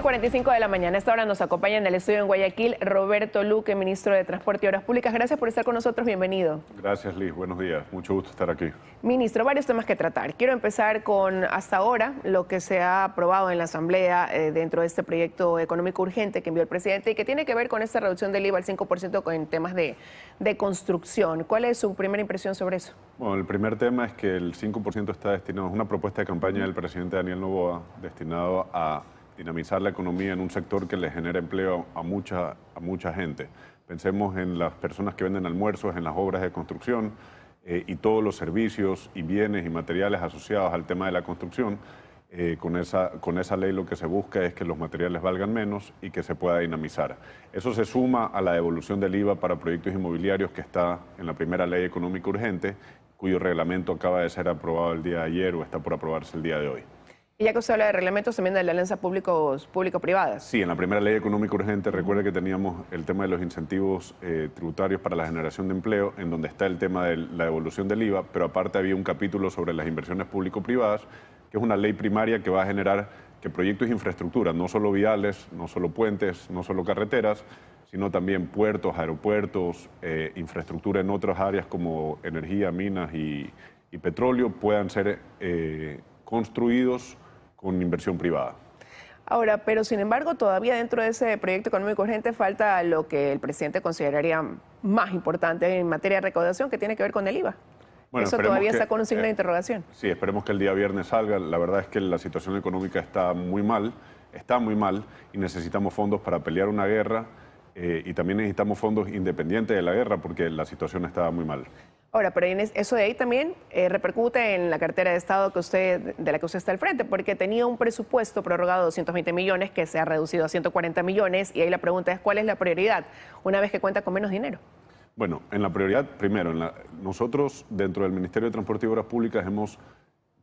7:45 de la mañana. A esta hora nos acompaña en el estudio en Guayaquil Roberto Luque, ministro de Transporte y Obras Públicas. Gracias por estar con nosotros. Bienvenido. Gracias, Liz. Buenos días. Mucho gusto estar aquí. Ministro, varios temas que tratar. Quiero empezar con, hasta ahora, lo que se ha aprobado en la Asamblea dentro de este proyecto económico urgente que envió el presidente y que tiene que ver con esta reducción del IVA al 5% en temas de construcción. ¿Cuál es su primera impresión sobre eso? Bueno, el primer tema es que el 5% está destinado, es una propuesta de campaña del presidente Daniel Noboa, destinado a dinamizar la economía en un sector que le genera empleo a mucha gente. Pensemos en las personas que venden almuerzos, en las obras de construcción y todos los servicios y bienes y materiales asociados al tema de la construcción. Con esa ley lo que se busca es que los materiales valgan menos y que se pueda dinamizar. Eso se suma a la devolución del IVA para proyectos inmobiliarios que está en la primera ley económica urgente, cuyo reglamento acaba de ser aprobado el día de ayer o está por aprobarse el día de hoy. Y ya que usted habla de reglamentos, también de la alianza público-privada. Sí, en la primera ley económica urgente, recuerde que teníamos el tema de los incentivos tributarios para la generación de empleo, en donde está el tema de la devolución del IVA, pero aparte había un capítulo sobre las inversiones público-privadas, que es una ley primaria que va a generar que proyectos de infraestructura, no solo viales, no solo puentes, no solo carreteras, sino también puertos, aeropuertos, infraestructura en otras áreas como energía, minas y petróleo, puedan ser construidos con inversión privada. Ahora, pero sin embargo, todavía dentro de ese proyecto económico urgente falta lo que el presidente consideraría más importante en materia de recaudación, que tiene que ver con el IVA. Bueno, eso todavía está con un signo de interrogación. Sí, esperemos que el día viernes salga. La verdad es que la situación económica está muy mal y necesitamos fondos para pelear una guerra y también necesitamos fondos independientes de la guerra porque la situación está muy mal. Ahora, pero eso de ahí también repercute en la cartera de Estado de la que usted está al frente, porque tenía un presupuesto prorrogado de 220 millones que se ha reducido a 140 millones y ahí la pregunta es ¿cuál es la prioridad una vez que cuenta con menos dinero? Bueno, en la prioridad, primero, nosotros dentro del Ministerio de Transporte y Obras Públicas hemos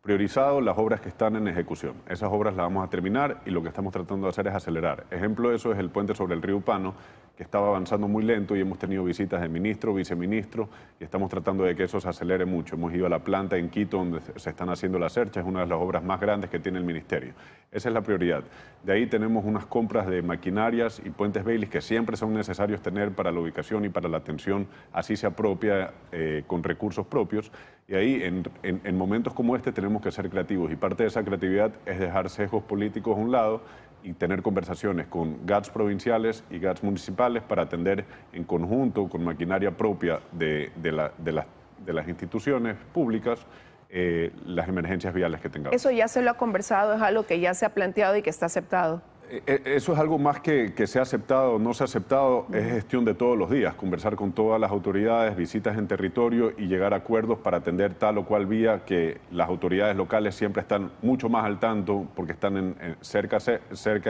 priorizado las obras que están en ejecución. Esas obras las vamos a terminar y lo que estamos tratando de hacer es acelerar. Ejemplo de eso es el puente sobre el río Upano, que estaba avanzando muy lento y hemos tenido visitas de ministro, viceministro y estamos tratando de que eso se acelere mucho. Hemos ido a la planta en Quito donde se están haciendo las cerchas, es una de las obras más grandes que tiene el ministerio. Esa es la prioridad. De ahí tenemos unas compras de maquinarias y puentes Bailey que siempre son necesarios tener para la ubicación y para la atención, así se apropia con recursos propios. Y ahí en momentos como este tenemos que ser creativos y parte de esa creatividad es dejar sesgos políticos a un lado y tener conversaciones con GATS provinciales y GATS municipales para atender en conjunto con maquinaria propia de las instituciones públicas las emergencias viales que tengamos. ¿Eso ya se lo ha conversado? ¿Es algo que ya se ha planteado y que está aceptado? Eso es algo más que se ha aceptado o no se ha aceptado, es gestión de todos los días, conversar con todas las autoridades, visitas en territorio y llegar a acuerdos para atender tal o cual vía que las autoridades locales siempre están mucho más al tanto porque están cerca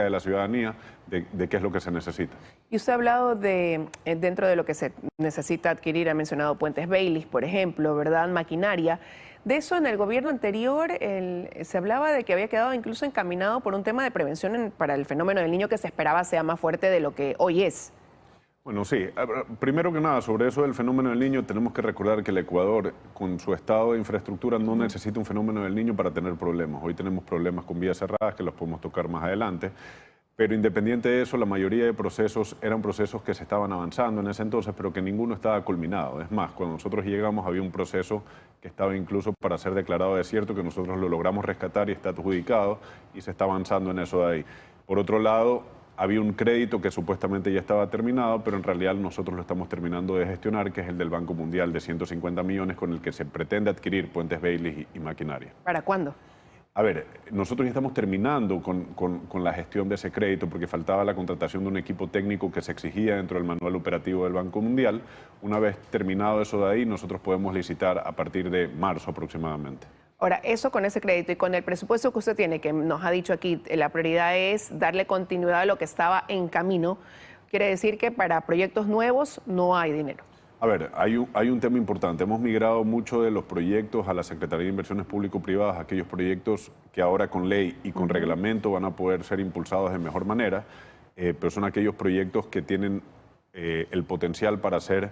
de la ciudadanía de qué es lo que se necesita. Y usted ha hablado dentro de lo que se necesita adquirir, ha mencionado puentes Bailey, por ejemplo, ¿verdad? Maquinaria. De eso en el gobierno anterior se hablaba de que había quedado incluso encaminado por un tema de prevención para el fenómeno del Niño que se esperaba sea más fuerte de lo que hoy es. Bueno, sí. Primero que nada, sobre eso del fenómeno del Niño, tenemos que recordar que el Ecuador, con su estado de infraestructura, no necesita un fenómeno del Niño para tener problemas. Hoy tenemos problemas con vías cerradas que los podemos tocar más adelante. Pero independiente de eso, la mayoría de procesos eran procesos que se estaban avanzando en ese entonces, pero que ninguno estaba culminado. Es más, cuando nosotros llegamos había un proceso que estaba incluso para ser declarado desierto, que nosotros lo logramos rescatar y está adjudicado y se está avanzando en eso de ahí. Por otro lado, había un crédito que supuestamente ya estaba terminado, pero en realidad nosotros lo estamos terminando de gestionar, que es el del Banco Mundial de 150 millones con el que se pretende adquirir puentes Bailey y maquinaria. ¿Para cuándo? A ver, nosotros ya estamos terminando con la gestión de ese crédito porque faltaba la contratación de un equipo técnico que se exigía dentro del manual operativo del Banco Mundial. Una vez terminado eso de ahí, nosotros podemos licitar a partir de marzo aproximadamente. Ahora, eso con ese crédito y con el presupuesto que usted tiene, que nos ha dicho aquí, la prioridad es darle continuidad a lo que estaba en camino, quiere decir que para proyectos nuevos no hay dinero. A ver, hay un tema importante. Hemos migrado mucho de los proyectos a la Secretaría de Inversiones Público-Privadas, aquellos proyectos que ahora con ley y con reglamento van a poder ser impulsados de mejor manera, pero son aquellos proyectos que tienen el potencial para ser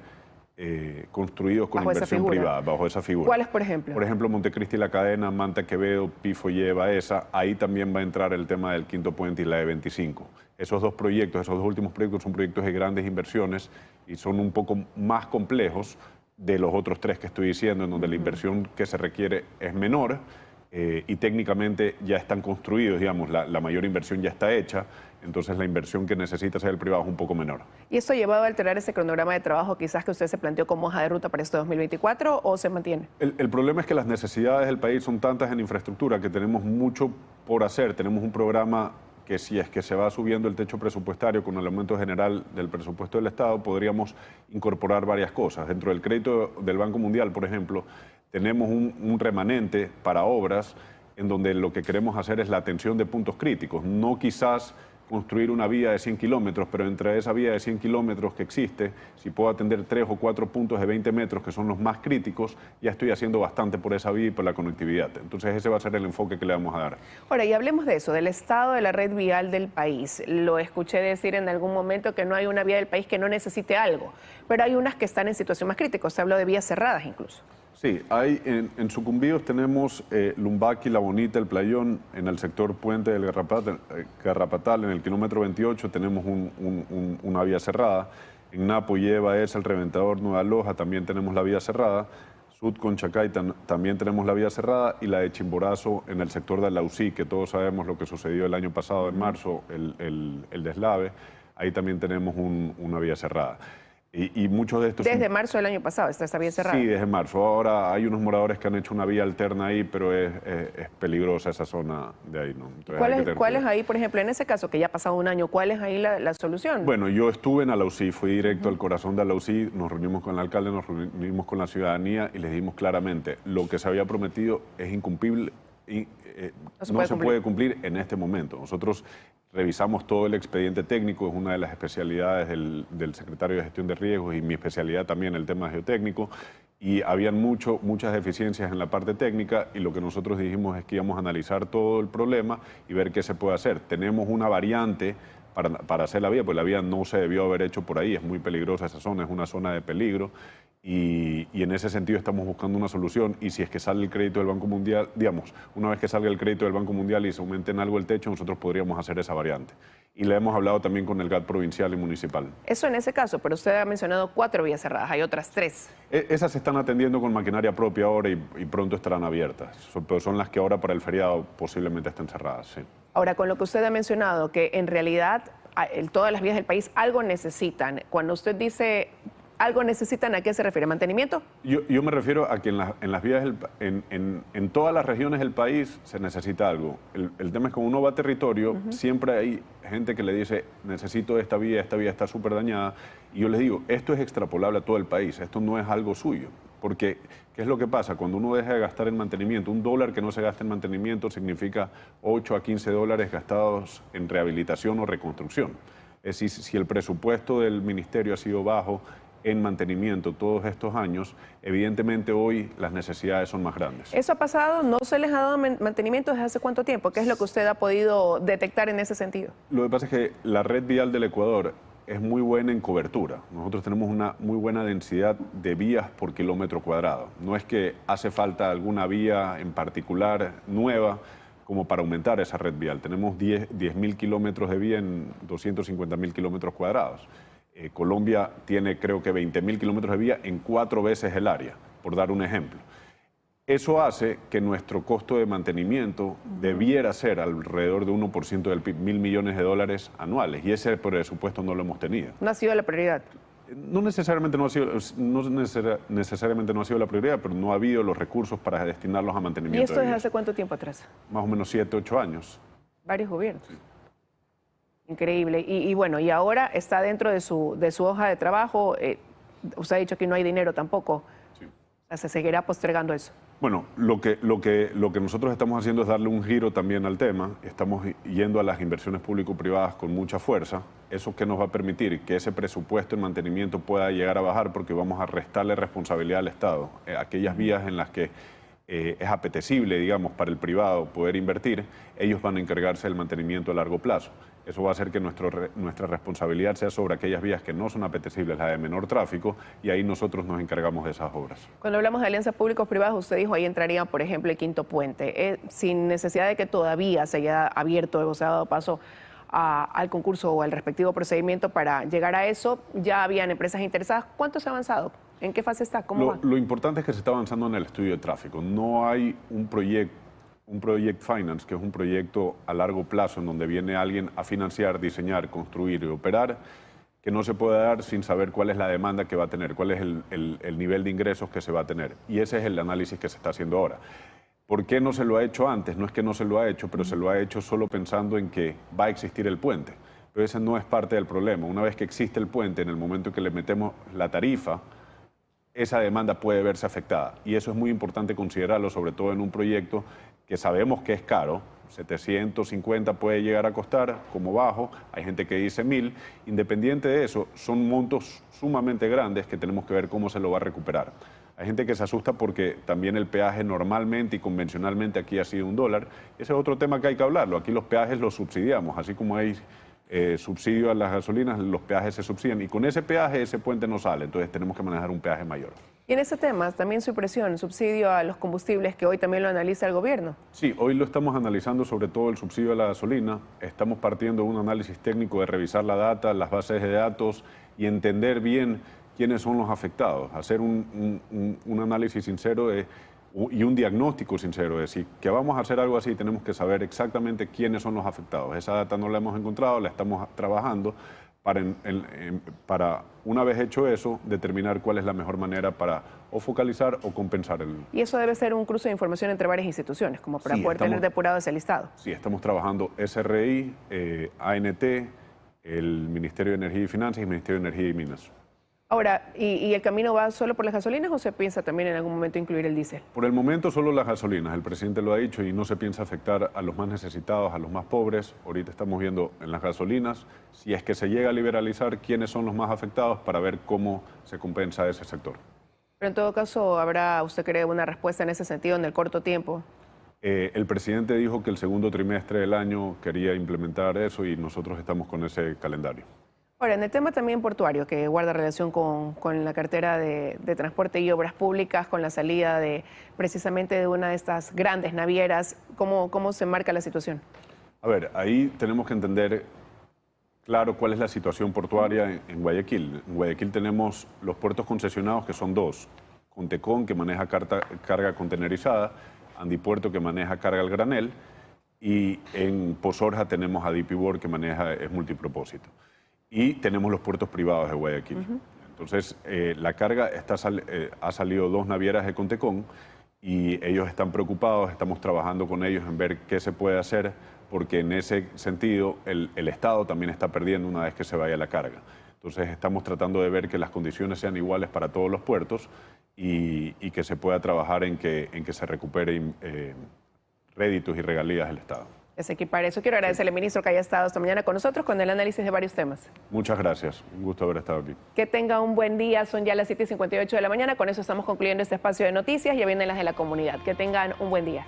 construidos con bajo inversión privada, bajo esa figura. ¿Cuáles, por ejemplo? Por ejemplo, Montecristi La Cadena, Manta Quevedo, Pifo Baeza, ahí también va a entrar el tema del Quinto Puente y la E25. Esos dos proyectos, esos dos últimos proyectos son proyectos de grandes inversiones y son un poco más complejos de los otros tres que estoy diciendo, en donde la inversión que se requiere es menor y técnicamente ya están construidos, digamos, la mayor inversión ya está hecha, entonces la inversión que necesita hacer el privado es un poco menor. ¿Y esto ha llevado a alterar ese cronograma de trabajo quizás que usted se planteó como hoja de ruta para este 2024 o se mantiene? El problema es que las necesidades del país son tantas en infraestructura que tenemos mucho por hacer. Tenemos un programa que si es que se va subiendo el techo presupuestario con el aumento general del presupuesto del Estado, podríamos incorporar varias cosas. Dentro del crédito del Banco Mundial, por ejemplo, tenemos un remanente para obras en donde lo que queremos hacer es la atención de puntos críticos, no quizás construir una vía de 100 kilómetros, pero entre esa vía de 100 kilómetros que existe, si puedo atender 3 o 4 puntos de 20 metros que son los más críticos, ya estoy haciendo bastante por esa vía y por la conectividad. Entonces ese va a ser el enfoque que le vamos a dar. Ahora, y hablemos de eso, del estado de la red vial del país. Lo escuché decir en algún momento que no hay una vía del país que no necesite algo, pero hay unas que están en situación más crítica. Se habló de vías cerradas incluso. Sí, hay en Sucumbíos tenemos Lumbaqui, La Bonita, El Playón, en el sector Puente del Garrapatal, en el kilómetro 28 tenemos una vía cerrada, en Napo, Baeza, El Reventador, Nueva Loja también tenemos la vía cerrada, Sud Conchacay también tenemos la vía cerrada y la de Chimborazo en el sector de Alausí, que todos sabemos lo que sucedió el año pasado en marzo, el deslave, ahí también tenemos una vía cerrada. Y muchos de estos... Desde marzo del año pasado está esta vía cerrada. Sí, desde marzo. Ahora hay unos moradores que han hecho una vía alterna ahí, pero es peligrosa esa zona de ahí, ¿no? ¿Cuál es ahí, por ejemplo, en ese caso, que ya ha pasado un año, cuál es ahí la solución? Bueno, yo estuve en Alausí, fui directo al corazón de Alausí, nos reunimos con el alcalde, nos reunimos con la ciudadanía y les dijimos claramente, lo que se había prometido es incumplible y no se puede cumplir en este momento. Nosotros revisamos todo el expediente técnico, es una de las especialidades del secretario de Gestión de Riesgos y mi especialidad también el tema geotécnico, y habían muchas deficiencias en la parte técnica y lo que nosotros dijimos es que íbamos a analizar todo el problema y ver qué se puede hacer. Tenemos una variante para hacer la vía, pues la vía no se debió haber hecho por ahí, es muy peligrosa esa zona, es una zona de peligro. Y en ese sentido estamos buscando una solución y si es que sale el crédito del Banco Mundial, digamos, una vez que salga el crédito del Banco Mundial y se aumente en algo el techo, nosotros podríamos hacer esa variante. Y le hemos hablado también con el GAT provincial y municipal. Eso en ese caso, pero usted ha mencionado 4 vías cerradas, hay otras 3. Esas se están atendiendo con maquinaria propia ahora y pronto estarán abiertas, pero son las que ahora para el feriado posiblemente estén cerradas, sí. Ahora, con lo que usted ha mencionado, que en realidad todas las vías del país algo necesitan, cuando usted dice... ¿Algo necesitan? ¿A qué se refiere? ¿Mantenimiento? Yo me refiero a que en las vías, en todas las regiones del país se necesita algo. El tema es que cuando uno va a territorio, siempre hay gente que le dice, necesito esta vía está súper dañada. Y yo les digo, esto es extrapolable a todo el país, esto no es algo suyo. Porque, ¿qué es lo que pasa? Cuando uno deja de gastar en mantenimiento, $1 que no se gasta en mantenimiento significa 8 a 15 dólares gastados en rehabilitación o reconstrucción. Es decir, si el presupuesto del ministerio ha sido bajo en mantenimiento todos estos años, evidentemente hoy las necesidades son más grandes. ¿Eso ha pasado? ¿No se les ha dado mantenimiento desde hace cuánto tiempo? ¿Qué es lo que usted ha podido detectar en ese sentido? Lo que pasa es que la red vial del Ecuador es muy buena en cobertura. Nosotros tenemos una muy buena densidad de vías por kilómetro cuadrado. No es que hace falta alguna vía en particular nueva como para aumentar esa red vial. Tenemos 10.000 kilómetros de vía en 250.000 kilómetros cuadrados. Colombia tiene creo que 20.000 kilómetros de vía en 4 veces el área, por dar un ejemplo. Eso hace que nuestro costo de mantenimiento debiera ser alrededor de 1% del PIB, $1.000 millones anuales, y ese presupuesto no lo hemos tenido. ¿No ha sido la prioridad? No necesariamente no ha sido la prioridad, pero no ha habido los recursos para destinarlos a mantenimiento. ¿Y esto desde hace cuánto tiempo atrás? Más o menos 7, 8 años. Varios gobiernos. Sí. Increíble. Y bueno, y ahora está dentro de su hoja de trabajo. Usted ha dicho que no hay dinero tampoco. Sí. O sea, ¿se seguirá postergando eso? Bueno, lo que nosotros estamos haciendo es darle un giro también al tema. Estamos yendo a las inversiones público-privadas con mucha fuerza. Eso que nos va a permitir que ese presupuesto en mantenimiento pueda llegar a bajar porque vamos a restarle responsabilidad al Estado. Aquellas vías en las que es apetecible, digamos, para el privado poder invertir, ellos van a encargarse del mantenimiento a largo plazo. Eso va a hacer que nuestra responsabilidad sea sobre aquellas vías que no son apetecibles, la de menor tráfico, y ahí nosotros nos encargamos de esas obras. Cuando hablamos de alianzas públicos-privadas, usted dijo ahí entraría, por ejemplo, el Quinto Puente, sin necesidad de que todavía se haya abierto o se ha dado paso al concurso o al respectivo procedimiento para llegar a eso. Ya habían empresas interesadas. ¿Cuánto se ha avanzado? ¿En qué fase está? ¿Cómo va? Lo importante es que se está avanzando en el estudio de tráfico. No hay un project finance, que es un proyecto a largo plazo en donde viene alguien a financiar, diseñar, construir y operar, que no se puede dar sin saber cuál es la demanda que va a tener, cuál es el nivel de ingresos que se va a tener. Y ese es el análisis que se está haciendo ahora. ¿Por qué no se lo ha hecho antes? No es que no se lo ha hecho, pero se lo ha hecho solo pensando en que va a existir el puente. Pero ese no es parte del problema. Una vez que existe el puente, en el momento en que le metemos la tarifa, esa demanda puede verse afectada. Y eso es muy importante considerarlo, sobre todo en un proyecto que sabemos que es caro. 750 puede llegar a costar como bajo, hay gente que dice 1000. Independiente de eso, son montos sumamente grandes que tenemos que ver cómo se lo va a recuperar. Hay gente que se asusta porque también el peaje normalmente y convencionalmente aquí ha sido $1. Ese es otro tema que hay que hablarlo. Aquí los peajes los subsidiamos, así como hay subsidio a las gasolinas, los peajes se subsidian. Y con ese peaje, ese puente no sale, entonces tenemos que manejar un peaje mayor. Y en ese tema, también su presión, subsidio a los combustibles, que hoy también lo analiza el gobierno. Sí, hoy lo estamos analizando, sobre todo el subsidio a la gasolina. Estamos partiendo de un análisis técnico de revisar la data, las bases de datos y entender bien quiénes son los afectados. Hacer un análisis sincero y un diagnóstico sincero. Es decir, que vamos a hacer algo así, tenemos que saber exactamente quiénes son los afectados. Esa data no la hemos encontrado, la estamos trabajando para, una vez hecho eso, determinar cuál es la mejor manera para o focalizar o compensar el... Y eso debe ser un cruce de información entre varias instituciones, como para poder tener depurado ese listado. Sí, estamos trabajando SRI, ANT, el Ministerio de Energía y Finanzas y el Ministerio de Energía y Minas. Ahora, ¿y el camino va solo por las gasolinas o se piensa también en algún momento incluir el diésel? Por el momento solo las gasolinas, el presidente lo ha dicho, y no se piensa afectar a los más necesitados, a los más pobres. Ahorita estamos viendo en las gasolinas, si es que se llega a liberalizar, quiénes son los más afectados para ver cómo se compensa ese sector. Pero en todo caso, ¿habrá, usted cree, una respuesta en ese sentido en el corto tiempo? El presidente dijo que el segundo trimestre del año quería implementar eso y nosotros estamos con ese calendario. Ahora, en el tema también portuario, que guarda relación con la cartera de transporte y obras públicas, con la salida precisamente de una de estas grandes navieras, ¿cómo se marca la situación? A ver, ahí tenemos que entender claro cuál es la situación portuaria en Guayaquil. En Guayaquil tenemos los puertos concesionados, que son dos. Contecón, que maneja carga contenerizada, Andipuerto, que maneja carga al granel, y en Pozorja tenemos a DP World, que es multipropósito. Y tenemos los puertos privados de Guayaquil. Entonces, la carga ha salido 2 navieras de Contecón y ellos están preocupados, estamos trabajando con ellos en ver qué se puede hacer, porque en ese sentido el Estado también está perdiendo una vez que se vaya la carga. Entonces, estamos tratando de ver que las condiciones sean iguales para todos los puertos y que se pueda trabajar en que se recuperen réditos y regalías del Estado. Para eso quiero agradecerle, ministro, que haya estado esta mañana con nosotros con el análisis de varios temas. Muchas gracias, un gusto haber estado aquí. Que tenga un buen día, son ya las 7:58 de la mañana, con eso estamos concluyendo este espacio de noticias, ya vienen las de la comunidad. Que tengan un buen día.